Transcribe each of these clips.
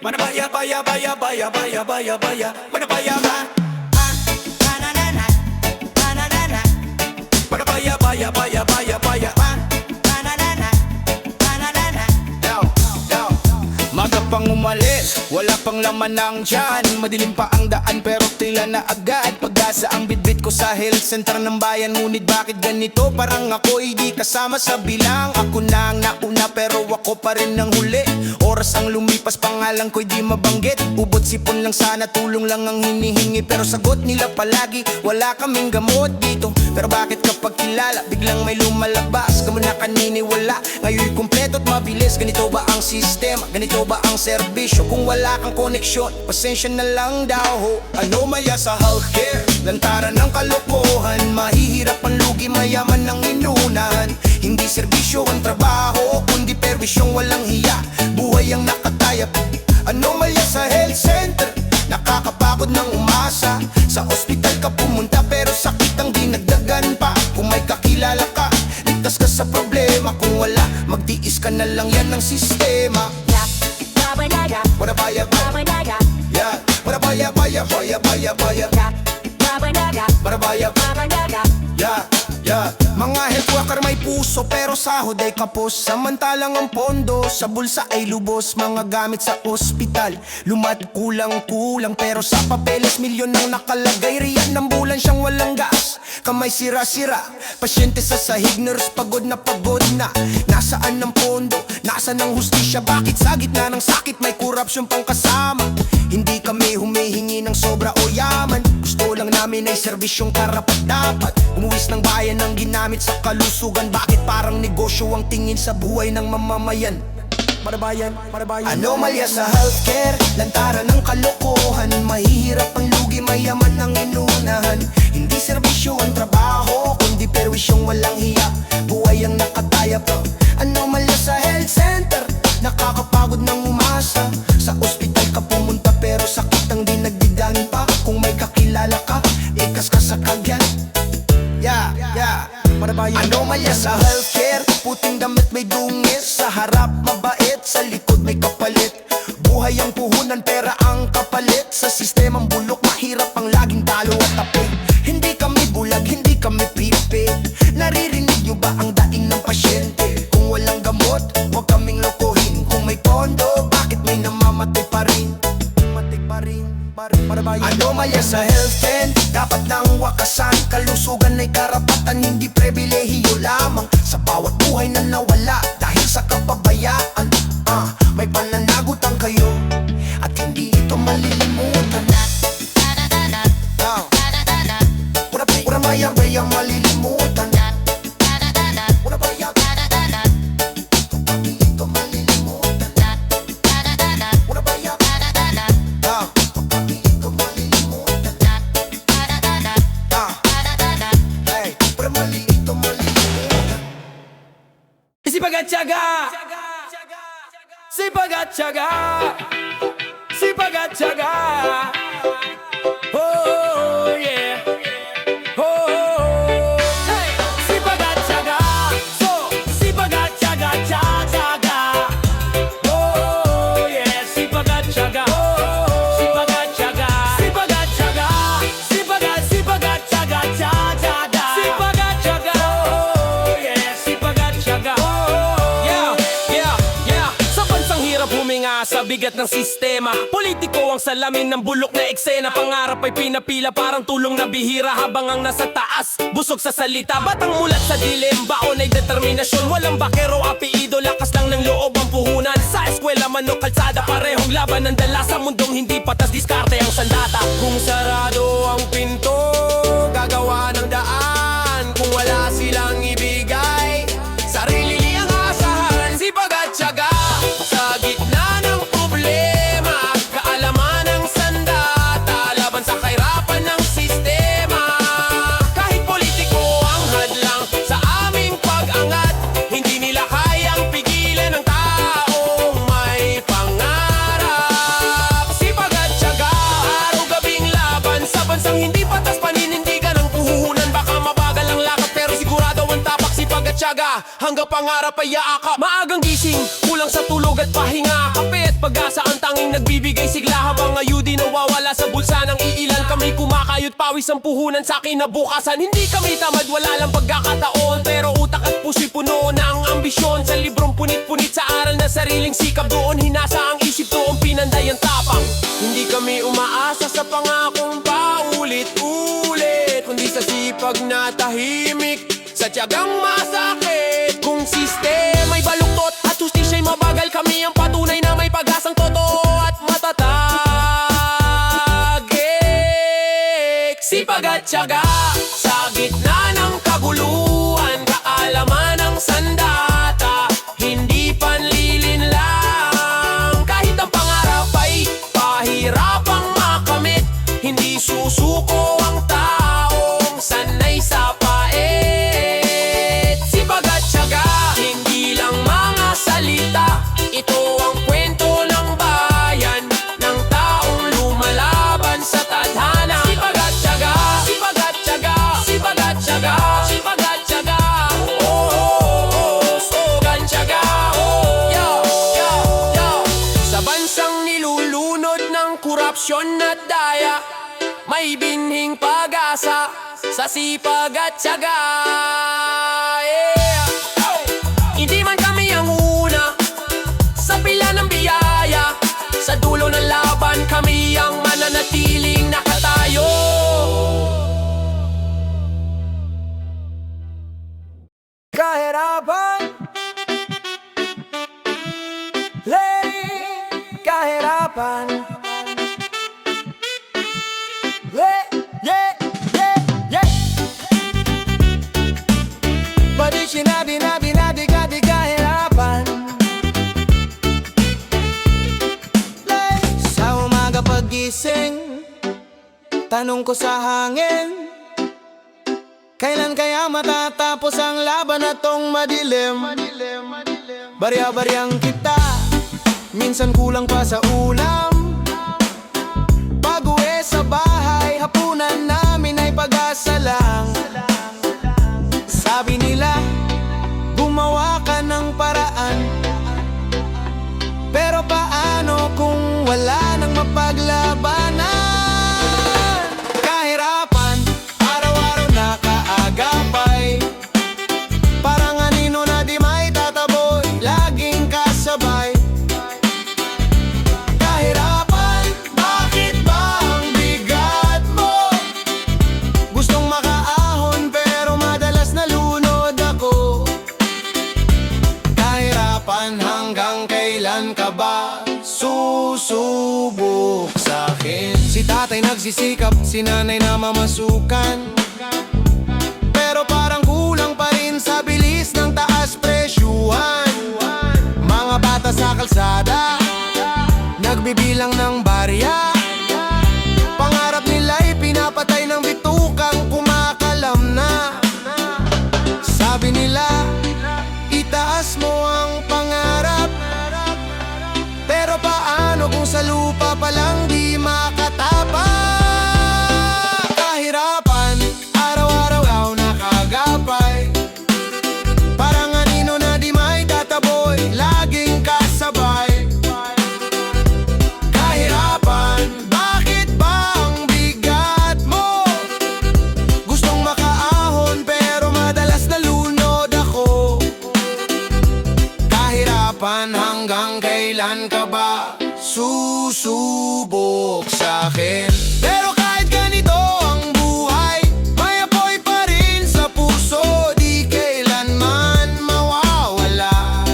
Mana baya baya baya baya baya baya baya mana baya ba na na na na na na mana baya baya baya baya baya na na na na na down down. Maga pang umalis, wala pang laman ng tiyan. Madilim pa ang daan pero tila na agad. Pag-asa ang bitbit ko sa health center ng bayan. Ngunit bakit ganito? Parang ako'y di kasama sa bilang. Ako na ang nauna pero ako pa rin ang huli. Oras ang lumipas, pangalan ko'y di mabanggit. Ubod sipon lang sana, tulong lang ang hinihingi. Pero sagot nila palagi, wala kaming gamot dito. Pero bakit kapag kilala, biglang may lumalabas? Kamo na kaniniwala, ngayon'y kumpleto at mabilis. Ganito ba ang sistema? Ganito ba ang serbisyo? Kung wala kang koneksyon, pasensya na lang daw ho. Anomalya sa healthcare, lantaran ng kalokohan. Mahihirap ang lugi, mayaman ang inunahan. Hindi serbisyo ang trabaho, kundi perwisyong walang hiya. Buhay ang nakatayap. Anomalya sa health center, nakakapagod ng umasa. Sa ospital ka pumunta pero sakit ang dinagdagan pa. Kung may kakilala ka, ligtas ka sa problema. Kung wala, magtiis ka na lang, yan ang sistema. Mana baya baya, yeah. Mana baya baya baya baya baya, mana baya yeah, yeah. Mga health worker may puso pero sahod ay kapos. Samantalang ang pondo sa bulsa ay lubos. Mga gamit sa ospital lumat kulang-kulang, pero sa papeles milyon ang nakalagay. Riyan ng bulan siyang walang gas, kamay sira-sira. Pasyente sa sahig, nurse pagod na pagod na. Nasaan ang pondo? Nasaan ang hustisya? Bakit sa gitna ng sakit may korupsyon pang kasama? Hindi kami humihingi ng sobra o yaman. Gusto lang namin ay serbisyong karapat-dapat. Umuwis ng bayan ang ginamit sa kalusugan. Bakit parang negosyo ang tingin sa buhay ng mamamayan? Marabayan, marabayan. Anomalya sa healthcare, lantaran ng kalokohan. Mahihirap ang lugi, mayaman ang inunahan. Hindi serbisyo ang trabaho, kundi perwisyong walang hiya. Buhay ang nakatayap. Anomalya sa health center, nakakapagod ng umasa. Sa ospital ka pumunta pero sakit ang dinagdigan pa. Kung may kakilala ka, ikas ka sa kagyan. Yeah, yeah. Anomalya sa healthcare, puting damit may dungis. Sa harap mabait, sa likod may kapalit. Buhay ang puhunan, pera ang kapalit. Sa sistemang bulok, mahirap ang laging talo at tapik. Hindi kami bulag, hindi kami pipi. Naririnig nyo ba ang daing ng pasyente? Kung walang gamot, huwag kaming lokohin. Kung may pondo, bakit may namamatay pa rin? Matay pa rin. Anomalya sa health end, dapat nang wakasan. Kalusugan ay karapatan, hindi pribilehiyo lamang. Sa bawat buhay na nawala dahil sa kapabayaan, may pananagutan kayo at hindi ito malilimutan. Pura maya-maya malilimutan. Pura maya-maya hindi ito malilimutan. Pura maya-maya Sipag at tiyaga, sipag at tiyaga, sipag at tiyaga. Oh yeah, oh hey, sipag at tiyaga. So sipag at tiyaga, tiyaga. Oh yeah, sipag at tiyaga. Sipag at tiyaga, sipag at tiyaga, sipag at tiyaga, tiyaga. Sipag at tiyaga. Oh yeah, sipag at tiyaga. Huminga sa bigat ng sistema. Politiko ang salamin ng bulok na eksena. Pangarap ay pinapila parang tulong na bihira. Habang ang nasa taas, busog sa salita. Batang mulat sa dilim, baon ay determinasyon. Walang bakero, apelyido, lakas lang ng loob ang puhunan. Sa eskwela man o kalsada, parehong laban ng dala. Sa mundong hindi patas, diskarte ang sandata. Kung sarado ang pinto, gagawa ng daan. Kung wala silang ibigay, sarili niyang asahan. Sipag at tiyaga sa gitna ng problema, kaalaman ng sandata, laban sa kahirapan ng sistema. Kahit politiko ang hadlang sa aming pag-angat, hindi nila kayang pigilan ang taong may pangarap. Sipag at tiyaga, araw-gabing laban sa bansang hindi patas, paninindigan ang puhunan. Baka mabagal ang lakad pero sigurado ang tapak. Sipag at tiyaga, hanggang pangarap ay yaakap. Maagang gising, kulang sa tulog at pahinga. Kapit pag-asa ang tanging nagbibigay sigla. Habang ayudi nawawala sa bulsa ng iilan. Kami kumakayot pawis ang puhunan sa kinabukasan. Hindi kami tamad, wala lang pagkakataon, pero utak at puso'y puno ng ambisyon. Sa librong punit-punit sa aral na sariling sikap, doon hinasa ang isip, doon pinanday ang tapang. Hindi kami umaasa sa pangakong paulit-ulit, kundi sa sipag na tahimik, sa tiyagang masakit. Kung sistema'y baluktot at hustisya'y mabagal, kami ang patunay na may pag-asang totoo at matatag. Sipag at tiyaga sa gitna ng kaguluhan, kaalaman ng sandata, hindi panlilin lang. Kahit ang pangarap ay pahirapang makamit, hindi susuko ang taong sanay sa pait. Sipag at tiyaga, hindi lang mga salita, ito ang kwento ng bayan, ng taong lumalaban sa tadhana. Sipag at tiyaga, sipag at tiyaga, sipag at tiyaga, sipag at tiyaga. Slogan tiyaga. Yo, yo, yo. Sa bansang nilulunod ng korupsyon at daya, may binhing pag-asa sa sipag at tiyaga. Yeah. Hindi man kami ang una sa pila ng biyaya, sa dulo ng laban kami ang mananatiling nakatayo. Kahirapan, kahirapan, yeah. Pwede sinabi na binadi-gadi kahirapan. Sa umaga pagising, tanong ko sa hangin, kailan kaya matatapos ang laban na tong madilim? Barya-baryang kita, minsan kulang pa sa ulam. Pag-uwi sa bahay, hapunan namin ay pag-asa lang. Sabi nila, gumawa ka ng paraan, pero paano kung wala nang mapaglabanan? Kahirapan, araw-araw nakaagapay, parang anino na di may tataboy, laging kasabay. Kahirapan, bakit ba ang bigat mo? Gustong makaahon pero madalas nalunod ako. Kahirapan, hanggang kailan ka ba susubok sa'kin? Si tatay nagsisikap, si nanay na mamasukan, pero parang kulang pa rin sa bilis ng taas presyuhan. Mga bata sa kalsada, nagbibilang ng barya, pangarap nila'y pinapatay ng bitukang kumakalam na. Sabi nila, itaas mo ang pangarap, pero paano kung sa lupa pa lang di makatapak? Kahirapan, araw-araw ako nakagapay, parang anino na di may tataboy, laging kasabay. Kahirapan, bakit ba ang bigat mo? Gustong makaahon pero madalas nalunod ako. Kahirapan, hanggang kailan ka ba susubok sa'kin? Pero kahit ganito ang buhay, may apoy pa rin sa puso, di kailanman mawawala.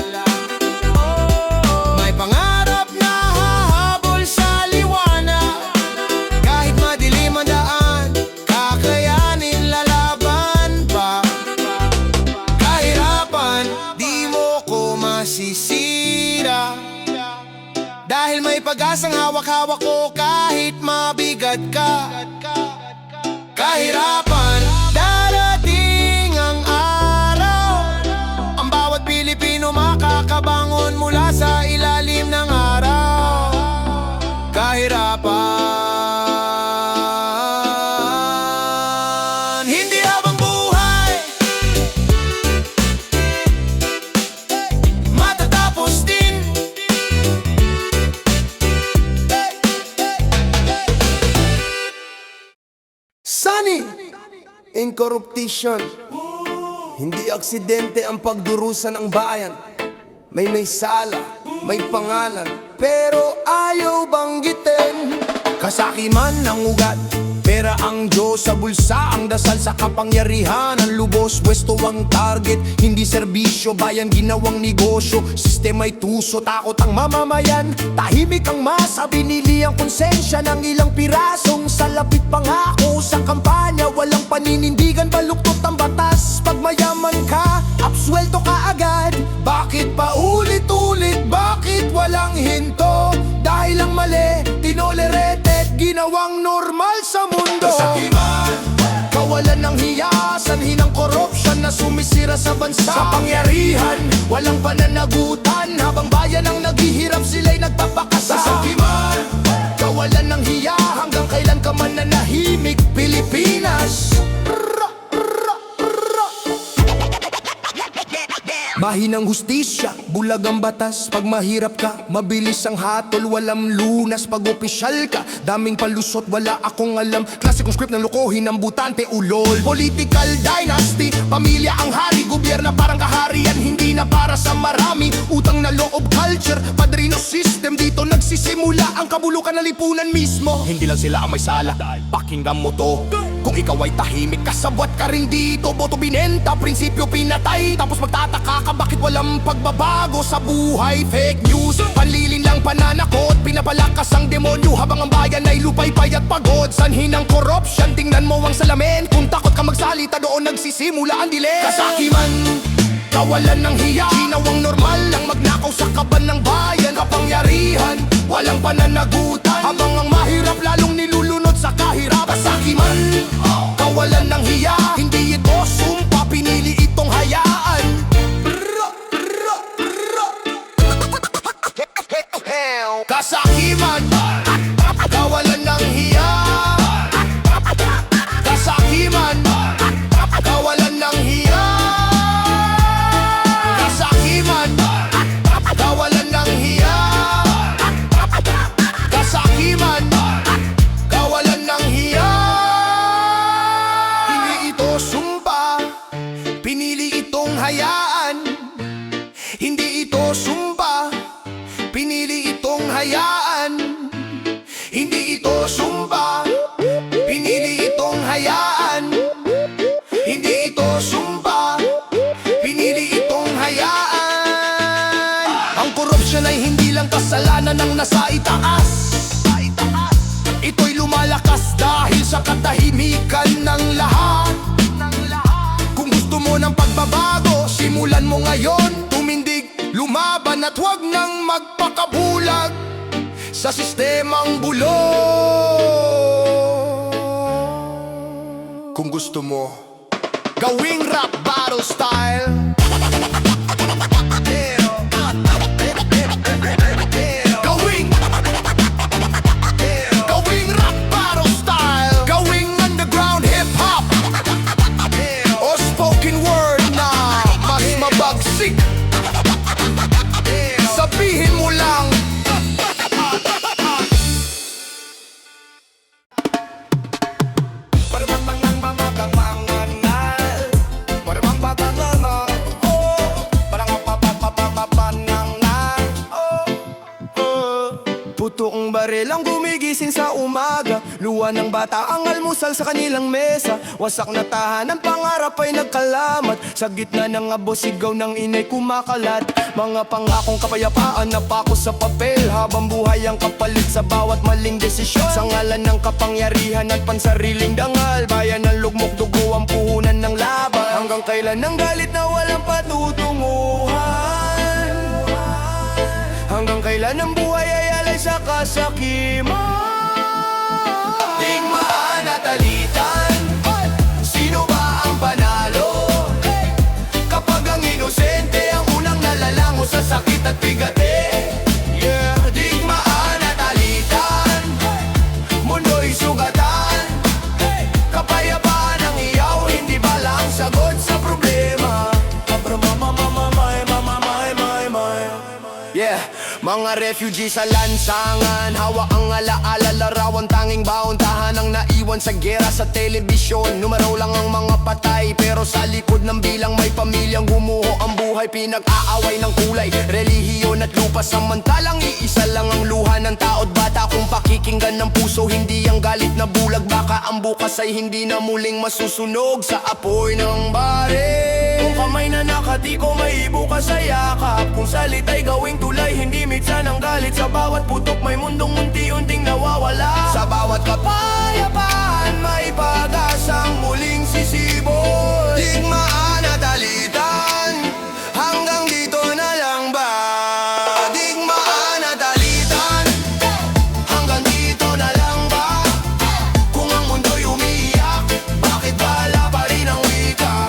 May pangarap na hahabol sa liwanag, kahit madilim ang daan, kakayanin, lalaban pa. Kahirapan, di mo ko masisira, dahil may pag-asang hawak-hawak ko kahit mabigat ka. Kahirapan, darating ang araw, ang bawat Pilipino makakabangon mula sa ilalim ng araw. Kahirapan, hindi habang buhay matatapos din. incorruption. Hindi aksidente ang pagdurusa ng bayan. May sala, may pangalan, pero ayaw banggitin. Kasakiman ng ugat, pera ang Diyos sa bulsa, ang dasal sa kapangyarihan, ang lubos, pwesto ang target, hindi serbisyo, bayan ginawang negosyo, sistema'y tuso, takot ang mamamayan, tahimik ang masa, binili ang konsensya ng ilang pirasong salapit pangako sa kampanya, walang paninindigan, baluktot ang batas, pag mayaman ka, absuelto ka agad. Bakit pa ulit-ulit, bakit walang hinto? Dahil ang mali, tinolerete, ginawang normal sa mundo. Kasakiman, kawalan ng hiya, sanhi ng korupsyon na sumisira sa bansa. Sa pangyarihan, walang pananagutan, habang bayan ang naghihirap, sila'y nagpapakasa. Kasakiman, kawalan ng hiya, hanggang kailan ka man nanahimik, Pilipinas. Mahinang hustisya, bulag ang batas. Pag mahirap ka, mabilis ang hatol, walang lunas. Pag opisyal ka, daming palusot, wala akong alam. Klasikong script ng lokohin ng butante, ulol. Political dynasty, pamilya ang hari, gobyerno parang kaharian, hindi na para sa marami. Utang na loob culture, padrino system, dito nagsisimula ang kabulukan ng lipunan mismo. Hindi lang sila ang may sala, pakinggan mo to. Kung ikaw ay tahimik, kasabwat ka rin dito. Boto binenta, prinsipyo pinatay, tapos magtataka ka bakit walang pagbabago sa buhay. Fake news, panlilin lang pananakot, pinapalakas ang demonyo habang ang bayan ay lupaypay at pagod. Sanhin ng corruption, tingnan mo ang salamin. Kung takot ka magsalita, doon nagsisimula ang dilim. Kasakiman, kawalan ng hiya, ginawang normal lang magnakaw sa kaban ng bayan. Kapangyarihan, walang pananagutan, habang ang mahirap lalong nilulunod sa kahirap. Kasakiman, kawalan ng hiya, hindi ito sumpa, pinili itong hayaan. Kasakiman, kawalan ng hiya. Kasakiman, kawalan ng hiya. Kasakiman, kawalan ng hiya. Kasakiman, kawalan ng hiya. Hindi ito sumpa, pinili itong hayaan. Hindi ito sumpa, pinili itong hayaan. Hindi ito sumpa, pinili itong hayaan. Hindi ito sumpa, pinili itong hayaan. Ang korupsyon ay hindi lang kasalanan ng nasa itaas. Ito'y lumalakas dahil sa katahimikan ng lahat. Kung gusto mo ng pagbabago, simulan mo ngayon. Tumindig, lumaban at huwag nang magpakabulag sa sistemang bulok. Kung gusto mo gawing rap battle style, gawing rap battle style, gawing underground hip hop o spoken word na mas mabagsik. Sabihin mo lang, putok ang baril ang gumigising sa umaga. Luwa ng bata ang almusal sa kanilang mesa. Wasak na tahanan, pangarap ay nagkalamat. Sa gitna ng abo, sigaw ng inay kumakalat. Mga pangakong kapayapaan na pako sa papel, habang buhay ang kapalit sa bawat maling desisyon. Sa ngalan ng kapangyarihan at pansariling dangal, bayan ng lugmok, dugo ang puhunan ng laban. Hanggang kailan ng galit na walang patutunguhan? Hanggang kailan ang buhay ay alay sa kasakiman? Digmaan at alitan, sino ba ang panalo? Kapag ang inosente ang unang nalalango sa sakit at bigate. Yeah, digmaan at alitan, mundo'y sugatan. Kapayapaan ang iyaw, hindi ba lang sagot sa problema? Yeah, mga refugee sa lansangan, hawak ang alaala, larawan tanging baon, tahanang naiwan iwan sa gera sa telebisyon. Numero lang ang mga patay, pero sa likod ng bilang may pamilyang gumuho ang buhay. Pinag-aaway ng kulay, relihiyon at lupa, samantalang iisa lang ang luha ng tao't bata. Kung pakikinggan ng puso, hindi ang galit na bulag, baka ang bukas ay hindi na muling masusunog sa apoy ng bare. Kung kamay na nakatiko, may ibukas sa yakap. Kung salita'y gawing tulay, hindi mitsa ng galit. Sa bawat putok may mundong unti-unting nawawala. Sa bawat kapayapaan may pag-asang muling sisibol. Digmaan at alitan, hanggang dito na lang ba? Digmaan at alitan, hanggang dito na lang ba? Kung ang mundo'y umiiyak, bakit wala pa rin ang wika?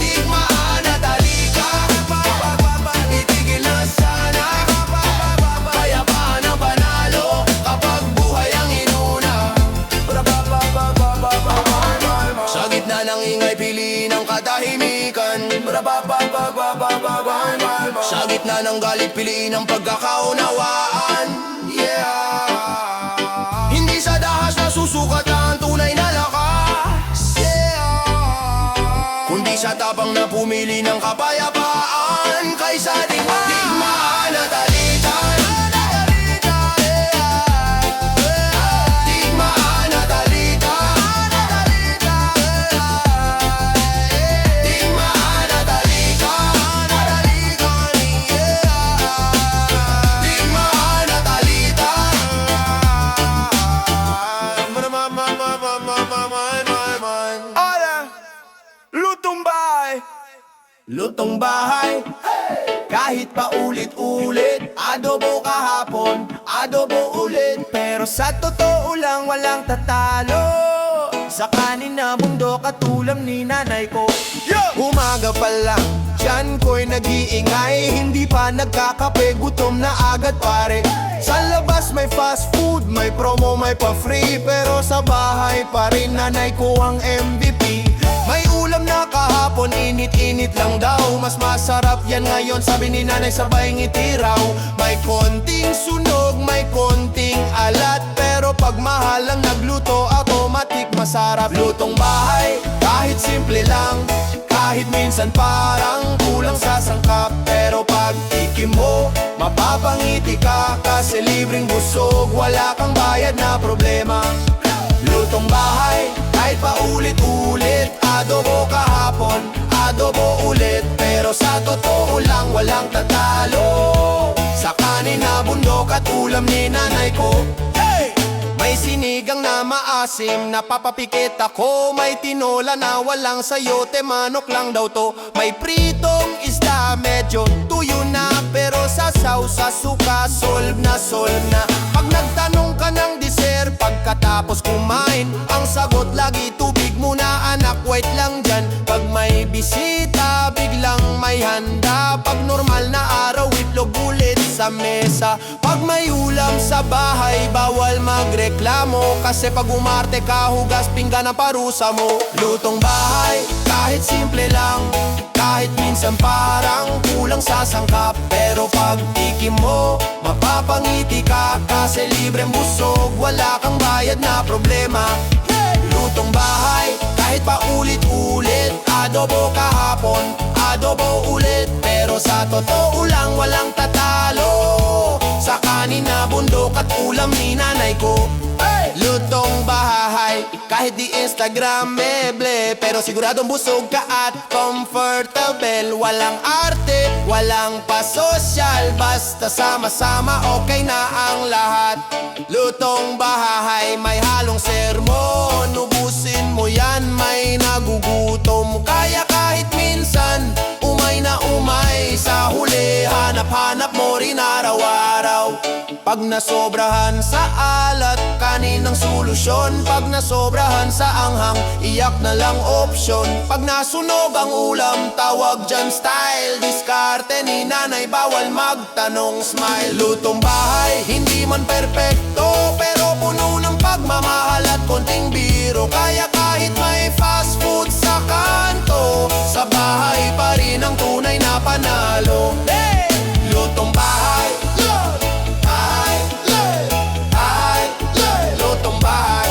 Digmaan at alika, itigil na sana. Payapaan ang panalo kapag buhay ang inuna. Sa gitna ng ingay, piliin ang katahimikan. Sa gitna ng galit, piliin ang pagkakaunawaan. Yeah. Hindi sa dahas na susukat ang tunay na lakas. Yeah. Kundi sa tapang na pumili ng kapayapaan kaysa digmaan at alitan. Digmaan at alitan. Digmaan at alitan. Digmaan at alitan. Ala, lutong bahay. Lutong bahay, kahit pa ulit-ulit. Adobo kahapon, adobo ulit. Pero sa totoo lang walang tatalo sa kanin na bundok at ulam ni nanay ko. Umaga pa lang, tiyan ko'y nag-iingay. Hindi pa nagkakape, gutom na agad pare. Sa labas may fast food, may promo, may pa-free. Pero sa bahay pa rin nanay ko ang MVP. May ulam na kahapon, init-init lang daw. Mas masarap yan ngayon, sabi ni nanay sabay ngiti raw. May konting sunog, may konting alat, pero pag mahal ang nagluto, automatic masarap. Lutong bahay, kahit simple lang, kahit minsan parang kulang sa sangkap. Pero pag tikim mo, mapapangiti ka, kasi libreng busog, wala kang bayad na problema. Lutong bahay, kahit pa ulit-ulit. Adobo kahapon, adobo ulit. Pero sa totoo lang walang tatalo sa kanin na bundok at ulam ni nanay ko. Hey! May sinigang na maasim, napapapikit ako. May tinola na walang sayote, manok lang daw to. May pritong isda, medyo tuyo na, pero sasaw sa suka, solve na solve na. Pag nagtanong ka ng dessert, pagkatapos kumain, ang sagot lagi tubig muna anak, wait lang dyan. Pag may bisita, biglang may handa. Pag normal na araw, itlog ulit sa mesa. Pag may ulam sa bahay, bawal magreklamo, kasi pag umarte ka, hugas pinggan ang parusa mo. Lutong bahay, kahit simple lang, kahit minsan parang kulang sa sangkap. Pero pag tikim mo, mapapangiti ka, kasi libreng busog, wala kang bayad na problema. Lutong bahay, kahit pa ulit-ulit. Adobo kahapon, adobo ulit. Pero sa totoo lang walang tatalo sa kanin na bundok at ulam ni nanay ko. Lutong bahay, kahit di Instagram meble, pero siguradong busog ka at comfortable. Walang arte, walang pasosyal, basta sama-sama okay na ang lahat. Lutong bahay, may halong sermon, ubusin mo yan, may nagugutom. Kaya kahit minsan, umay na umay, sa huli hanap-hanap mo rin araw-araw. Pag nasobrahan sa alat, kaninang solusyon. Pag nasobrahan sa anghang, iyak na lang opsyon. Pag nasunog ang ulam, tawag dyan style. Diskarte ni nanay, bawal magtanong, smile. Lutong bahay, hindi man perpekto, pero puno ng pagmamahal at konting biro. Kaya kahit may fast food sa kanto, sa bahay pa rin ang tunay na panalo. Hey! Lutong bahay, bahay, bahay, lutong bahay.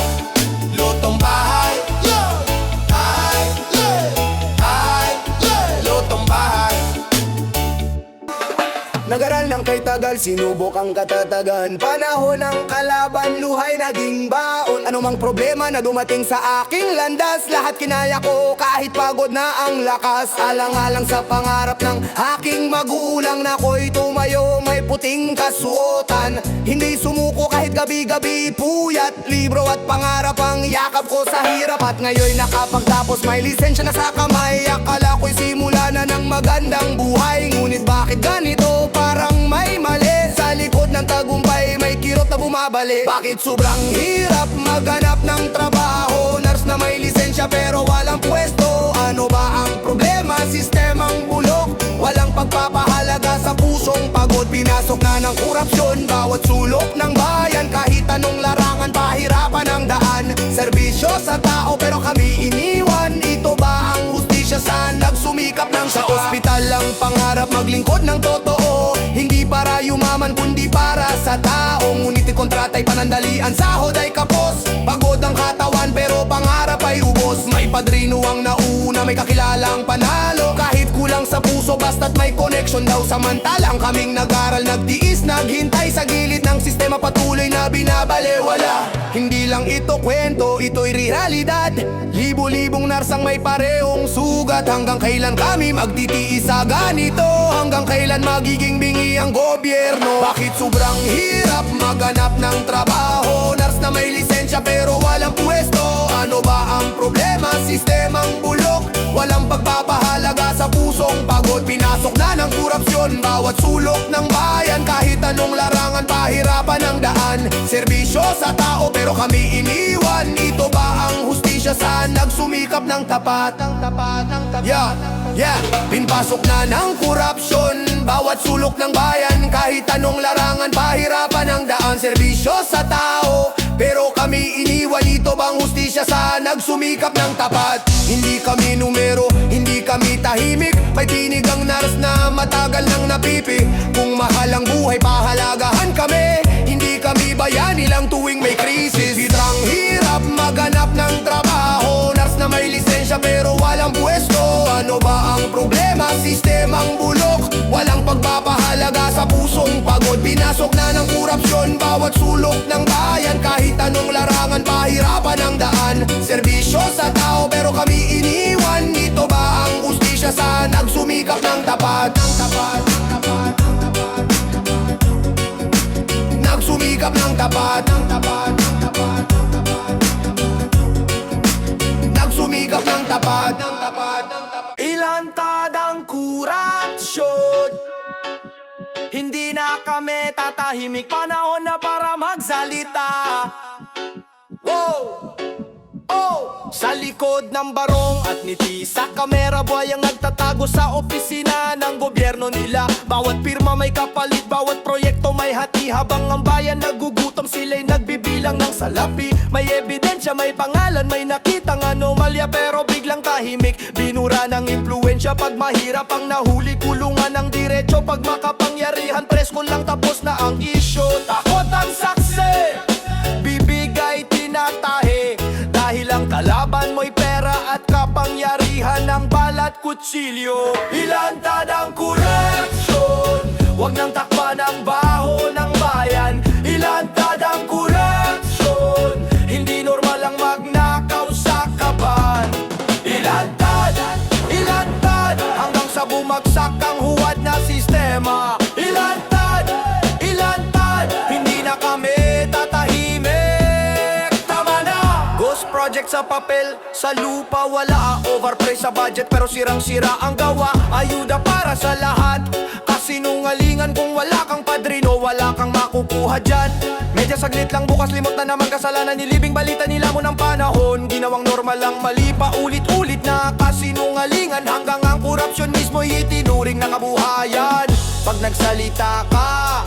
sinubok ang katatagan. Panahon ng kalaban, luhay naging baon. Anumang problema na dumating sa aking landas, lahat kinaya ko kahit pagod na ang lakas. Alang-alang sa pangarap ng aking magulang na ako'y tumayo, may puting kasuotan. Hindi sumuko kahit gabi-gabi, puyat, libro at pangarap ang yakap ko sa hirap. At ngayon'y nakapagtapos, may lisensya na sa kamay. Akala ko'y simula na ng magandang buhay, ngunit bakit ganito? Parang may mali. Sa likod ng tagumpay, may kirot na bumabalik. Bakit sobrang hirap maghanap ng trabaho? Nurse na may lisensya pero walang pwesto. Ano ba ang problema? Sistemang bulok, walang pagpapahalaga sa pusong pagod. Pinasok na ng korupsyon bawat sulok ng bayan. Kahit anong larangan, pahirapan ang daan. Serbisyo sa tao pero kami iniwan. Ito ba ang hustisya sa nagsumikap ng sa ospital lang pangarap maglingkod ng totoo? Hindi para yumaman kundi para sa tao. Ngunit kontrata'y panandalian, sahod ay kapos. Pagod ang katawan pero pangarap ay ubos. May padrino ang nauna, may kakilalang panalo. Kahit kulang sa puso basta't may connection daw. Samantalang kaming nag-aral, nagtiis, naghintay sa gilid ng sistema, patuloy na binabalewala. Hindi lang ito kwento, ito'y realidad. Libo-libong narsang may parehong sugat. Hanggang kailan kami magtitiis sa ganito? Hanggang kailan magiging bingi ang gobyerno? Bakit sobrang hirap maghanap ng trabaho? Nurse na may lisensya pero walang pwesto. Ano ba ang problema? Sistemang bulok, walang pagpapahalaga sa pusong pagod. Pinasok na ng korupsyon bawat sulok ng bayan. Kahit anong larangan, pahirapan ang daan. Serbisyo sa tao pero kami iniwan. Ito ba ang hustisya sa nagsumikap ng tapat? Yeah, pinpasok na ng korupsyon bawat sulok ng bayan. Kahit anong larangan, pahirapan ang daan. Serbisyo sa tao pero kami iniwan. Ito bang hustisya sa nagsumikap ng tapat? Hindi kami numero, hindi kami tahimik. May tinig ang nurse na matagal nang napipi. Kung mahal ang buhay, pahalagahan kami. Hindi kami bayani lang tuwing may krisis. Sobrang hirap maghanap ng trabaho. Nurse na may lisensya pero walang pwesto. Ano ba ang problema? Sistemang bulok, walang pagpapahalaga sa pusong pagod. Pinasok na ng korupsyon bawat sulok ng bayan. Kahit anong larangan, pahirapan ang daan. Serbisyo sa tao pero kami iniwan. Ito ba ang hustisya sa nagsumikap ng tapat? Nagsumikap ng tapat. Nagsumikap ng tapat. Ilantad ang korupsyon, hindi na kami tatahimik. Panahon na para magsalita. Wow! Oh! Sa likod ng barong at ngiti sa kamera, buhay ang nagtatago sa opisina ng gobyerno nila. Bawat pirma may kapalit, bawat proyekto may hati. Habang ang bayan nagugutom, sila'y nagbibilang ng salapi. May ebidensya, may pangalan, may nakitang anomalya, pero biglang tahimik. Binura ng impluensya, pag mahirap ang nahuli, kulungan ng diretso. Pag makapangyarihan, presko lang, tapos na ang isyo. Takot ang saksi, bibigay tinatahi. Dahil ang kalaban mo'y pera at kapangyarihan ng balat kutsilyo. Ilantad ang korupsyon, huwag nang takpan ang baho ng bayan. Ilantad ang korupsyon, hindi normal ang magnakaw sa kaban. Ilantad, ilantad, hanggang sa bumagsak ang huwad na sistema. Ilantad, ilantad, hindi na kami tatahimik. Tama na! Ghost project sa papel, sa lupa wala. Overpriced sa budget pero sirang-sira ang gawa. Ayuda para sa lahat, kasinungalingan kung wala kang padrino, wala kang makukuha dyan. Medya saglit lang, bukas limot na naman kasalanan. Nilibing balita nila mo ng panahon, ginawang normal lang mali pa ulit-ulit na kasinungalingan. Hanggang ang korupsyon mismo itinuring na kabuhayan. Pag nagsalita ka,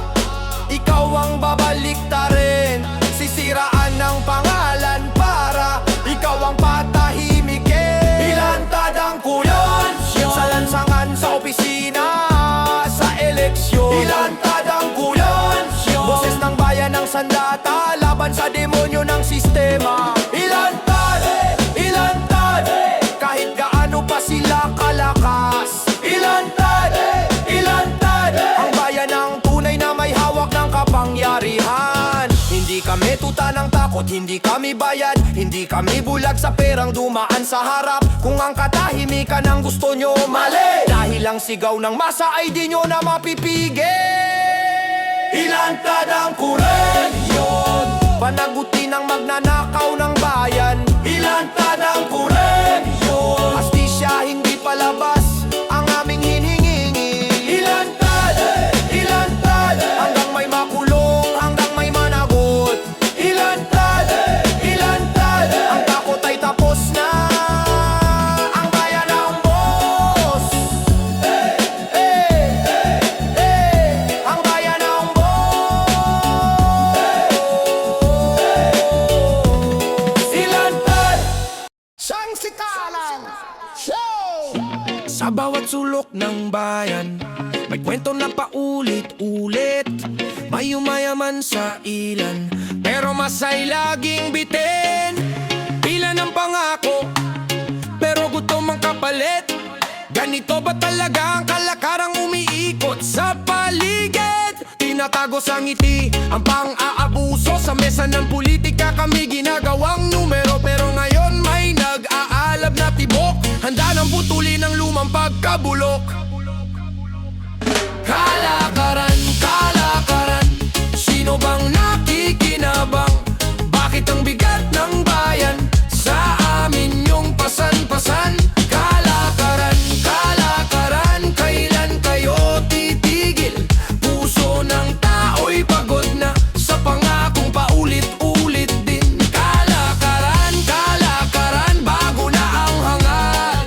ikaw ang babaliktarin. Sisiraan ng pangalan para ikaw ang patahimikin. Ilantad ang korupsyon sa lansangan, sa opisina, sa eleksyon. Ilantad ang korupsyon, boses ng bayan ng sandata, laban sa demonyo ng sistema. Ilantad, ilantad, kahit gaano pa sila kalakas. Ilantad, ilantad, ang bayan ng tunay na may hawak kami tuta ng takot, hindi kami bayad, hindi kami bulag sa perang dumaan sa harap. Kung ang katahimikan ang gusto nyo, mali. Dahil ang sigaw ng masa ay di nyo na mapipigil. Ilantad ang kurelyon, panagutin ang magnanakaw ng bayan. Ilantad ang kurelyon, astisya hindi palabas ang aming hinihingi. Ilantad, ilantad, hanggang may makulong, hanggang may managot. Ilantad, ilantad, ang takot ay tapos na, ang bayan ang boss. Ang bayan ang boss. Ilantad, Siyang sikalan Show! sa bawat sulok ng bayan, may kwento na paulit-ulit. May umayaman sa ilan, pero masay laging bitin. Pila ng pangako, pero gutom ang kapalit. Ganito ba talaga ang kalakarang umiikot sa paligid? Tinatago sa ngiti ang pang-aabuso. Sa mesa ng politika kami ginagawang numero, pero ngayon may nag-aalab na tibok. Handa ng putulin ang lumang pagkabulok. Kalakaran, kalakaran, sino bang nakikinabang? Bakit ang bigat ng bayan sa amin yung pasan-pasan? Kalakaran, kalakaran, kailan kayo titigil? Puso ng tao'y pagod na sa pangakong paulit-ulit din. Kalakaran, kalakaran, bago na ang hangat.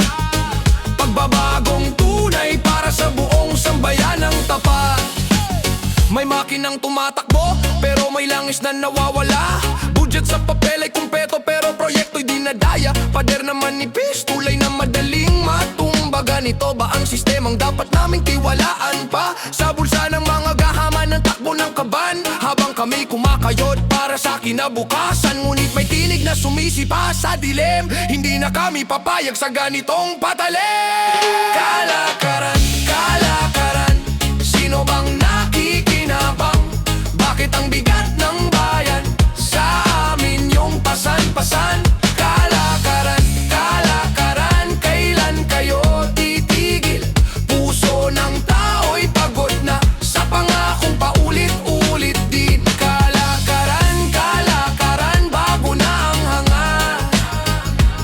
Pagbabagong tunay para sa buong sambayan ng tapat. May makinang tumatakbo, pero may langis na nawawala. Budget sa papel ay kumpeto, pero proyekto'y dinadaya. Pader na manipis, tulay na madaling matumba. Ganito ba ang sistemang dapat naming tiwalaan pa? Sa bulsa ng mga gahaman ng takbo ng kaban, habang kami kumakayod para sa kinabukasan. Ngunit may tinig na sumisipa sa dilim, hindi na kami papayag sa ganitong patalim. Kalakaran, kalakaran, sino bang nakikinabang? Bakit ang bigat ng bayan sa amin yung pasan-pasan? Kalakaran, kalakaran, kailan kayo titigil? Puso ng tao'y pagod na sa pangakong paulit-ulit din. Kalakaran, kalakaran, bago na ang hangat.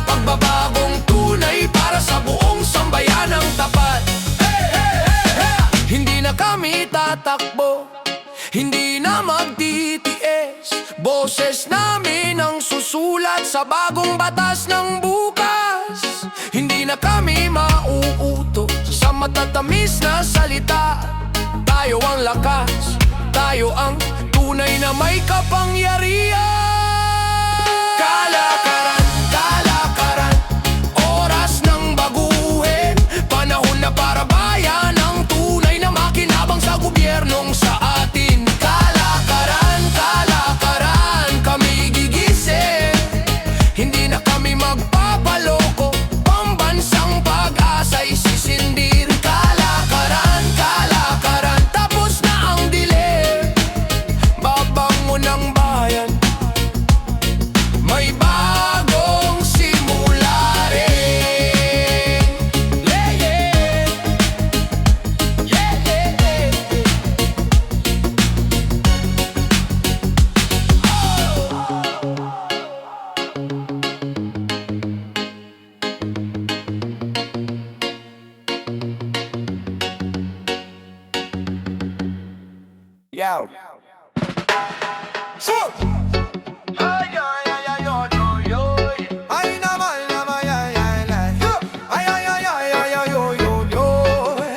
Pagbabagong tunay para sa buong sambayan ng tapat. Hindi na kami tatakbo, hindi na magtitiis. Boses namin ang susulat sa bagong batas ng bukas. Hindi na kami mauuto sa matatamis na salita. Tayo ang lakas, tayo ang tunay na may kapangyarihan. Kalakaran, kalakaran, oras ng baguhin. Panahon na para bayan ang tunay na makinabang sa gobyernong sa atin. Kalakaran, kalakaran, kami gigising. Hindi na kami magpapaloko, pambansang pag-asa'y sisindir. Kalakaran, kalakaran, tapos na ang dilim. Babangon ang bayan, may bagong simula rin. Yeah, yeah. Yeah, yeah. Yo. So. Ay, ay, ay, ay, oy, oy, oy. Ay, naman, naman, ay, ay, ay. Ay, ay, ay, ay, ay, ay, oy, oy, oy.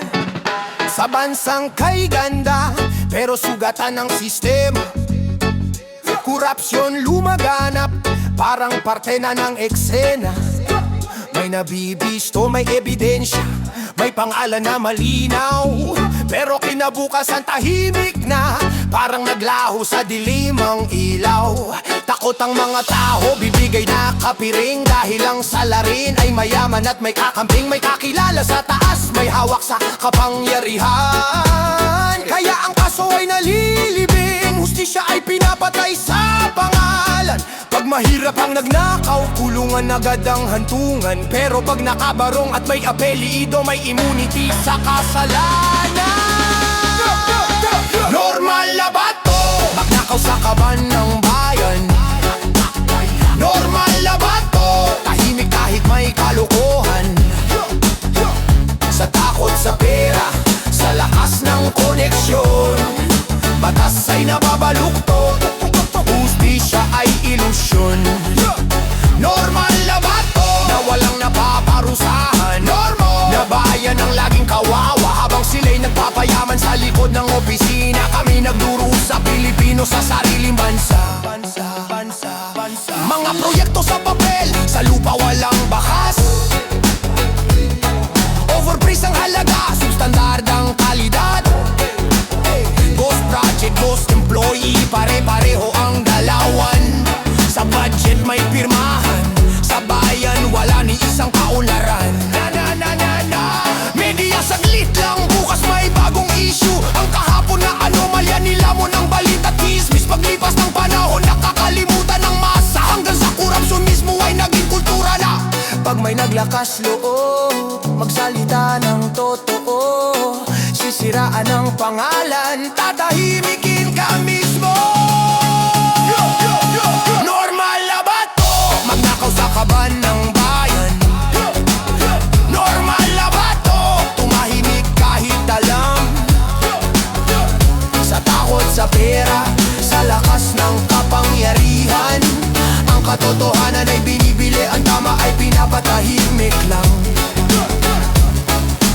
Sa bansang kay ganda, pero sugatan ng sistema. Korupsyon lumaganap, parang parte na ng eksena. May nabibisto, may ebidensya, may pangalan na malinaw. Pero kinabukasan tahimik na, parang naglaho sa dilim ang ilaw. Takot ang mga tao, bibigay na kapiring. Dahil ang salarin ay mayaman at may kakamping. May kakilala sa taas, may hawak sa kapangyarihan. Kaya ang kaso ay nalilibing, hustisya ay pinapatay sa mahirap ang nagnakaw, kulungan agad ang hantungan. Pero pag nakabarong at may apelido, may immunity sa kasalanan. Normal na ba to? Magnakaw sa kaban ng bayan. Normal na ba to? Tahimik kahit may kalokohan. Sa takot sa pera, sa lakas ng koneksyon, batas ay nababaluktot, hustisya ay ilusyon. Normal na ba to? Na walang napaparusahan. Na bayan ang laging kawawa, habang sila'y nagpapayaman sa likod ng opisina. Kami nagdurusa, Pilipino sa sariling bansa. Mga proyekto sa papel, sa lupa walang bakas. Overpraise ang halaga, substandardang kalidad. Ghost project, ghost employee, pare-pareho ang dalawan. Sa budget may pirmahan, sa bayan wala ni isang kaunlaran. Media saglit lang, bukas may bagong issue. Ang kahapon na anomalya nila mo ng balita tismis. Paglipas ng panahon, nakakalimutan ng masa. Hanggang sa korupsyon mismo ay naging kultura na. Pag may naglakas loob, magsalita ng totoo, sisiraan ang pangalan, tatahimikin ka mismo. Normal na ba to? Magnakaw sa kaban ng bayan. Normal na ba to? Tumahimik kahit alam. Sa takot sa pera, sa lakas ng kapangyarihan, ang katotohanan ay binibili, ang tama ay pinapatahimik lang.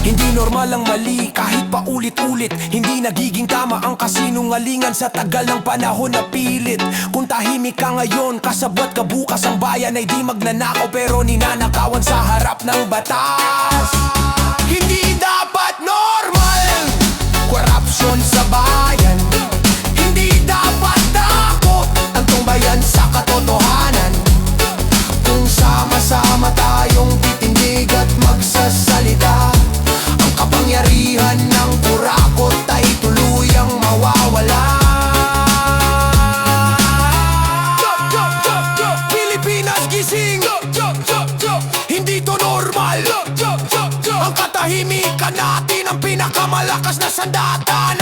Hindi normal ang mali kahit paulit-ulit. Hindi nagiging tama ang kasinungalingan sa tagal ng panahon na pilit. Kung tahimik ka ngayon, kasabwat ka bukas. Ang bayan ay di magnanakaw pero ninanakawan sa harap ng batas. Hindi dapat normal korupsyon sa bayan. Hindi dapat takot ang tumbayan sa katotohanan. Kung sama-sama tayong titindig at magsasalita, ang kapangyarihan ng kurakot ay tuluyang mawawala. Pilipinas gising, hindi to normal. Ang katahimikan natin ang pinakamalakas na sandata.